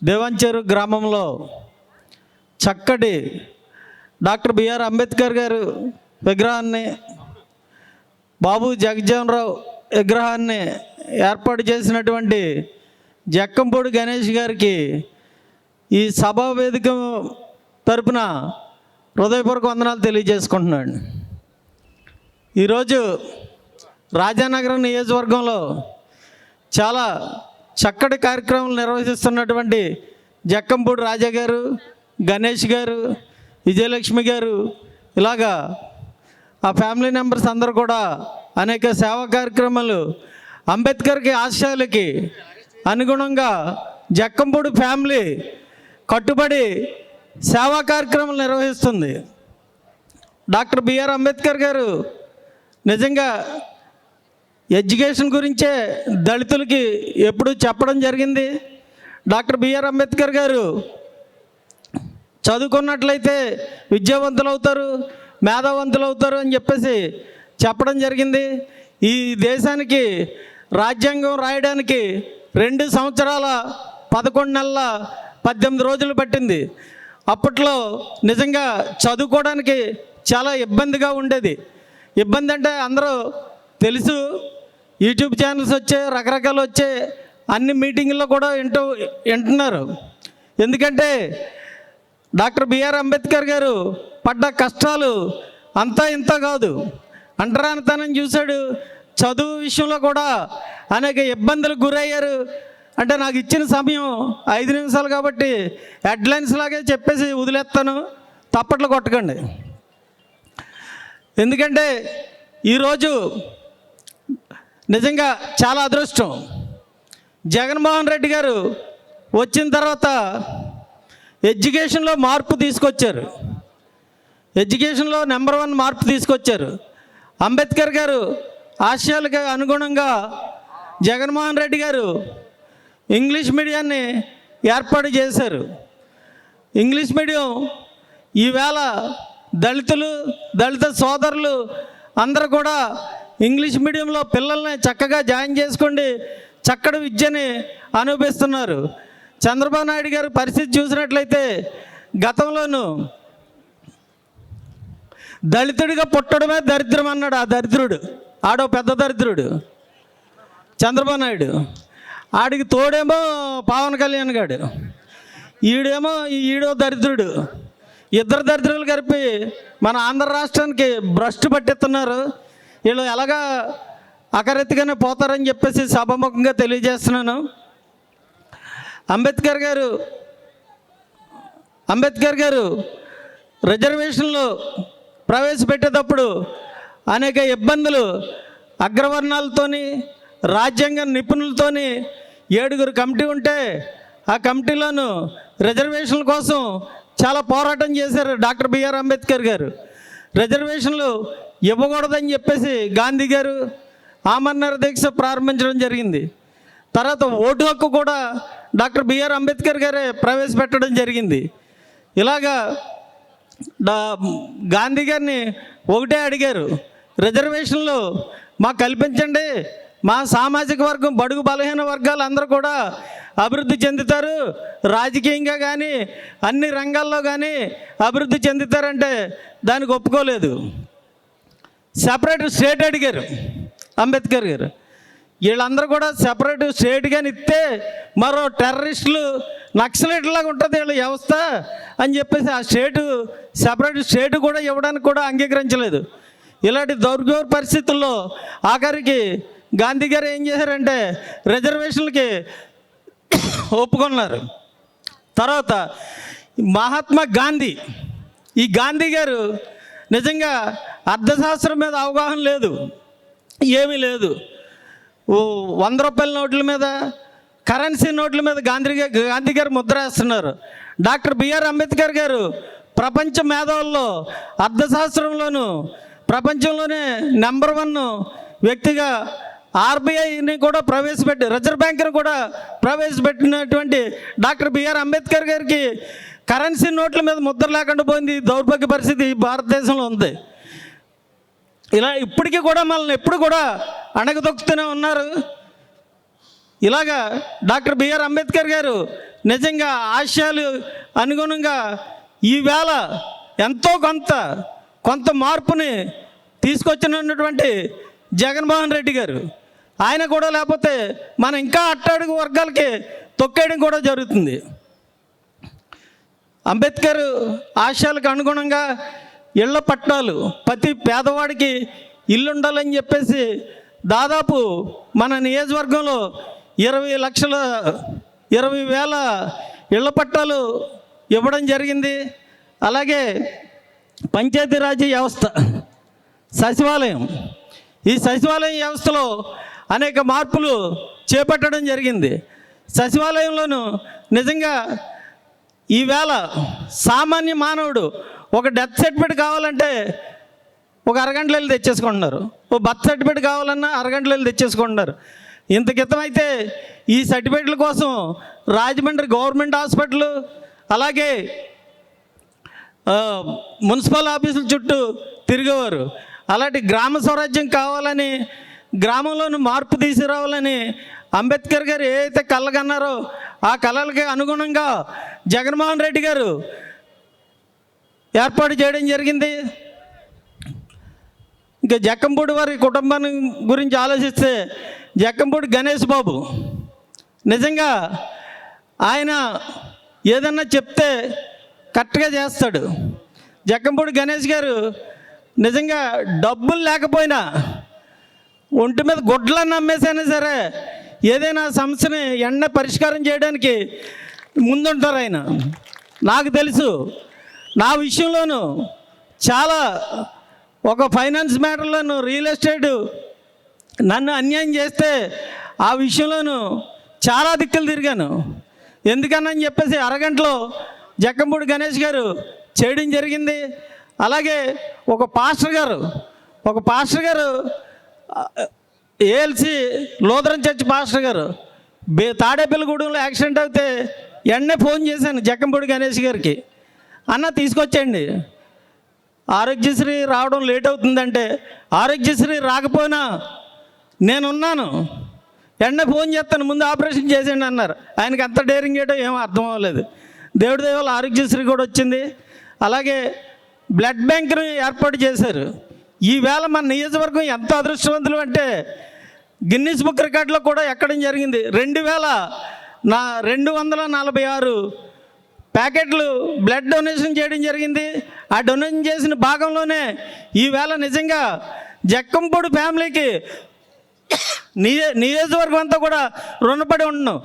దేవంచేరు గ్రామంలో చక్కటి doctor BR Ambedkar గారు విగ్రహాన్ని, బాబు జగజ్జీవనరావు విగ్రహాన్ని ఏర్పాటు చేసినటువంటి జక్కంపూడి గణేష్ గారికి ఈ సభా వేదిక తరపున హృదయపూర్వక వందనాలు తెలియజేసుకుంటున్నాను. ఈరోజు రాజానగరం నియోజకవర్గంలో చాలా చక్కటి కార్యక్రమాలు నిర్వహిస్తున్నటువంటి జక్కంపూడి రాజా గారు, గణేష్ గారు, విజయలక్ష్మి గారు, ఇలాగా ఆ ఫ్యామిలీ మెంబర్స్ అందరూ కూడా అనేక సేవా కార్యక్రమాలు అంబేద్కర్కి ఆశయాలకి అనుగుణంగా జక్కంపూడి ఫ్యామిలీ కట్టుబడి సేవా కార్యక్రమాలు నిర్వహిస్తుంది. డాక్టర్ బిఆర్ అంబేద్కర్ గారు నిజంగా ఎడ్యుకేషన్ గురించే దళితులకి ఎప్పుడు చెప్పడం జరిగింది. డాక్టర్ బిఆర్ అంబేద్కర్ గారు చదువుకున్నట్లయితే విద్యావంతులు అవుతారు, మేధావంతులు అవుతారు అని చెప్పేసి చెప్పడం జరిగింది. ఈ దేశానికి రాజ్యాంగం రాయడానికి 2 సంవత్సరాల 11 నెలల 18 రోజులు పట్టింది. అప్పట్లో నిజంగా చదువుకోవడానికి చాలా ఇబ్బందిగా ఉండేది. ఇబ్బంది అంటే అందరూ తెలుసు, యూట్యూబ్ ఛానల్స్ వచ్చే, రకరకాలు వచ్చే, అన్ని మీటింగుల్లో కూడా వింటున్నారు. ఎందుకంటే డాక్టర్ బిఆర్ అంబేద్కర్ గారు పడ్డ కష్టాలు అంతా ఇంత కాదు. అంటరానితనం చూశాడు, చదువు విషయంలో కూడా అనేక ఇబ్బందులకు గురయ్యారు. అంటే నాకు ఇచ్చిన సమయం 5 నిమిషాలు కాబట్టి హెడ్లైన్స్ లాగే చెప్పేసి వదిలేస్తాను, తప్పట్లు కొట్టకండి. ఎందుకంటే ఈరోజు నిజంగా చాలా అదృష్టం. జగన్మోహన్ రెడ్డి గారు వచ్చిన తర్వాత ఎడ్యుకేషన్లో మార్పు తీసుకొచ్చారు. ఎడ్యుకేషన్లో నెంబర్ 1 మార్పు తీసుకొచ్చారు. అంబేద్కర్ గారు ఆశయాలకు అనుగుణంగా జగన్మోహన్ రెడ్డి గారు ఇంగ్లీష్ మీడియాన్ని ఏర్పాటు చేశారు. ఇంగ్లీష్ మీడియం ఈవేళ దళిత సోదరులు అందరూ కూడా ఇంగ్లీష్ మీడియంలో పిల్లల్ని చక్కగా జాయిన్ చేసుకోండి, చక్కటి విద్యని అనుభవిస్తున్నారు. చంద్రబాబు నాయుడు గారి పరిస్థితి చూసినట్లయితే గతంలోనూ దళితుడిగా పుట్టడమే దరిద్రం అన్నాడు. ఆ దరిద్రుడు ఆడో పెద్ద దరిద్రుడు చంద్రబాబు నాయుడు. ఆడికి తోడేమో పవన్ కళ్యాణ్ గాడు, ఈడో దరిద్రుడు. ఇద్దరు దరిద్రులు కలిపి మన ఆంధ్ర రాష్ట్రానికి భ్రష్టు పట్టిస్తున్నారు. వీళ్ళు ఎలాగా అకరెత్తిగానే పోతారని చెప్పేసి సభాముఖంగా తెలియజేస్తున్నాను. అంబేద్కర్ గారు రిజర్వేషన్లు ప్రవేశపెట్టేటప్పుడు అనేక ఇబ్బందులు అగ్రవర్ణాలతోని, రాజ్యాంగ నిపుణులతోని 7 కమిటీ ఉంటే ఆ కమిటీలోనూ రిజర్వేషన్ల కోసం చాలా పోరాటం చేశారు డాక్టర్ బిఆర్ అంబేద్కర్ గారు. రిజర్వేషన్లు ఇవ్వకూడదని చెప్పేసి గాంధీ గారు ఆమరణ దీక్ష ప్రారంభించడం జరిగింది. తర్వాత ఓటు హక్కు కూడా డాక్టర్ బిఆర్ అంబేద్కర్ గారే ప్రవేశపెట్టడం జరిగింది. ఇలాగా గాంధీ గారిని ఒకటే అడిగారు, రిజర్వేషన్లు మాకు కల్పించండి, మా సామాజిక వర్గం, బడుగు బలహీన వర్గాలు అందరూ కూడా అభివృద్ధి చెందుతారు, రాజకీయంగా కానీ అన్ని రంగాల్లో కానీ అభివృద్ధి చెందుతారంటే దానికి ఒప్పుకోలేదు. సెపరేట్ స్టేట్ అడిగారు అంబేద్కర్ గారు. వీళ్ళందరూ కూడా సెపరేట్ స్టేట్ కానీ ఇస్తే మరో టెర్రరిస్టులు, నక్సలైట్లాగా ఉంటుంది వీళ్ళ వ్యవస్థ అని చెప్పేసి ఆ సెపరేట్ స్టేట్ కూడా ఇవ్వడానికి కూడా అంగీకరించలేదు. ఇలాంటి దౌర్భాగ్య పరిస్థితుల్లో ఆఖరికి గాంధీ గారు ఏం చేశారంటే రిజర్వేషన్లకి ఒప్పుకున్నారు. తర్వాత మహాత్మా గాంధీ, ఈ గాంధీ గారు నిజంగా అర్థశాస్త్రం మీద అవగాహన లేదు, ఏమీ లేదు. 100 రూపాయల నోట్ల మీద, కరెన్సీ నోట్ల మీద గాంధీ గారు ముద్ర వేస్తున్నారు. డాక్టర్ బిఆర్ అంబేద్కర్ గారు ప్రపంచ మేధావుల్లో అర్థశాస్త్రంలోనూ ప్రపంచంలోనే నెంబర్ 1 వ్యక్తిగా ఆర్బీఐని కూడా రిజర్వ్ బ్యాంకుని కూడా ప్రవేశపెట్టినటువంటి డాక్టర్ బిఆర్ అంబేద్కర్ గారికి కరెన్సీ నోట్ల మీద ముద్ర లేకుండా పోయింది. దౌర్భాగ్య పరిస్థితి భారతదేశంలో ఉంది. ఇలా ఇప్పటికీ కూడా మనల్ని ఎప్పుడు కూడా అణగదొక్కుతూనే ఉన్నారు. ఇలాగా డాక్టర్ బిఆర్ అంబేద్కర్ గారు నిజంగా ఆశయాలు అనుగుణంగా ఈవేళ ఎంతో కొంత మార్పుని తీసుకొచ్చినటువంటి జగన్మోహన్ రెడ్డి గారు, ఆయన కూడా లేకపోతే మనం ఇంకా అట్టడుగు వర్గాలకి తొక్కేయడం కూడా జరుగుతుంది. అంబేద్కర్ ఆశయాలకు అనుగుణంగా ఇళ్ల పట్టాలు, ప్రతి పేదవాడికి ఇల్లు ఉండాలని చెప్పేసి దాదాపు మన నియోజకవర్గంలో 20,000 ఇళ్ల పట్టాలు ఇవ్వడం జరిగింది. అలాగే పంచాయతీరాజ్ వ్యవస్థ, సచివాలయం, ఈ సచివాలయం వ్యవస్థలో అనేక మార్పులు చేపట్టడం జరిగింది. సచివాలయంలోనూ నిజంగా ఈవేళ సామాన్య మానవుడు ఒక డెత్ సర్టిఫికేట్ కావాలంటే ఒక అరగంటలో వెళ్ళి తెచ్చేసుకుంటున్నారు. ఓ బర్త్ సర్టిఫికేట్ కావాలన్నా అరగంటలో వెళ్ళి తెచ్చేసుకుంటున్నారు. ఇంత క్రితం అయితే ఈ సర్టిఫికేట్ల కోసం రాజమండ్రి గవర్నమెంట్ హాస్పిటల్, అలాగే మున్సిపల్ ఆఫీసుల చుట్టూ తిరిగేవారు. అలాంటి గ్రామ స్వరాజ్యం కావాలని, గ్రామంలోనూ మార్పు తీసుకురావాలని అంబేద్కర్ గారు ఏదైతే కలగన్నారో ఆ కళలకి అనుగుణంగా జగన్మోహన్ రెడ్డి గారు ఏర్పాటు చేయడం జరిగింది. ఇంకా జక్కంపూడి వారి కుటుంబాన్ని గురించి ఆలోచిస్తే జక్కంపూడి గణేష్ బాబు నిజంగా ఆయన ఏదన్నా చెప్తే కరెక్ట్గా చేస్తాడు. జక్కంపూడి గణేష్ గారు నిజంగా డబ్బులు లేకపోయినా ఒంటి మీద గుడ్లను అమ్మేసైనా సరే ఏదైనా సమస్యని పరిష్కారం చేయడానికి ముందుంటారు ఆయన. నాకు తెలుసు, నా విషయంలోనూ చాలా ఒక ఫైనాన్స్ మ్యాటర్లోను, రియల్ ఎస్టేట్ నన్ను అన్యాయం చేస్తే ఆ విషయంలోనూ చాలా దిక్కులు తిరిగాను. ఎందుకని చెప్పేసి అరగంటలో జక్కంపూడి గణేష్ గారు చేయడం జరిగింది. అలాగే ఒక పాస్టర్ గారు ఏఎల్సి లూథరన్ చర్చ్ పాస్టర్ గారు తాడేపల్లిగూడెంలో యాక్సిడెంట్ అయితే వెంటనే ఫోన్ చేశాను జక్కంపూడి గణేష్ గారికి, అన్న తీసుకొచ్చేయండి, ఆరోగ్యశ్రీ రావడం లేట్ అవుతుందంటే, ఆరోగ్యశ్రీ రాకపోయినా నేనున్నాను, వెంటనే ఫోన్ చేస్తాను, ముందు ఆపరేషన్ చేసేయండి అన్నారు. ఆయనకి అంత డేరింగ్ చేయడం ఏమో అర్థం అవ్వలేదు. దేవుడి దేవాల ఆరోగ్యశ్రీ కూడా వచ్చింది. అలాగే బ్లడ్ బ్యాంక్ని ఏర్పాటు చేశారు. ఈవేళ మన నియోజకవర్గం ఎంత అదృష్టవంతులు అంటే గిన్నిస్ బుక్ రికార్డులో కూడా ఎక్కడం జరిగింది. 2,246 ప్యాకెట్లు బ్లడ్ డొనేషన్ చేయడం జరిగింది. ఆ డొనేషన్ చేసిన భాగంలోనే ఈవేళ నిజంగా జక్కంపూడి ఫ్యామిలీకి నియోజకవర్గం అంతా కూడా రుణపడి ఉన్నాం.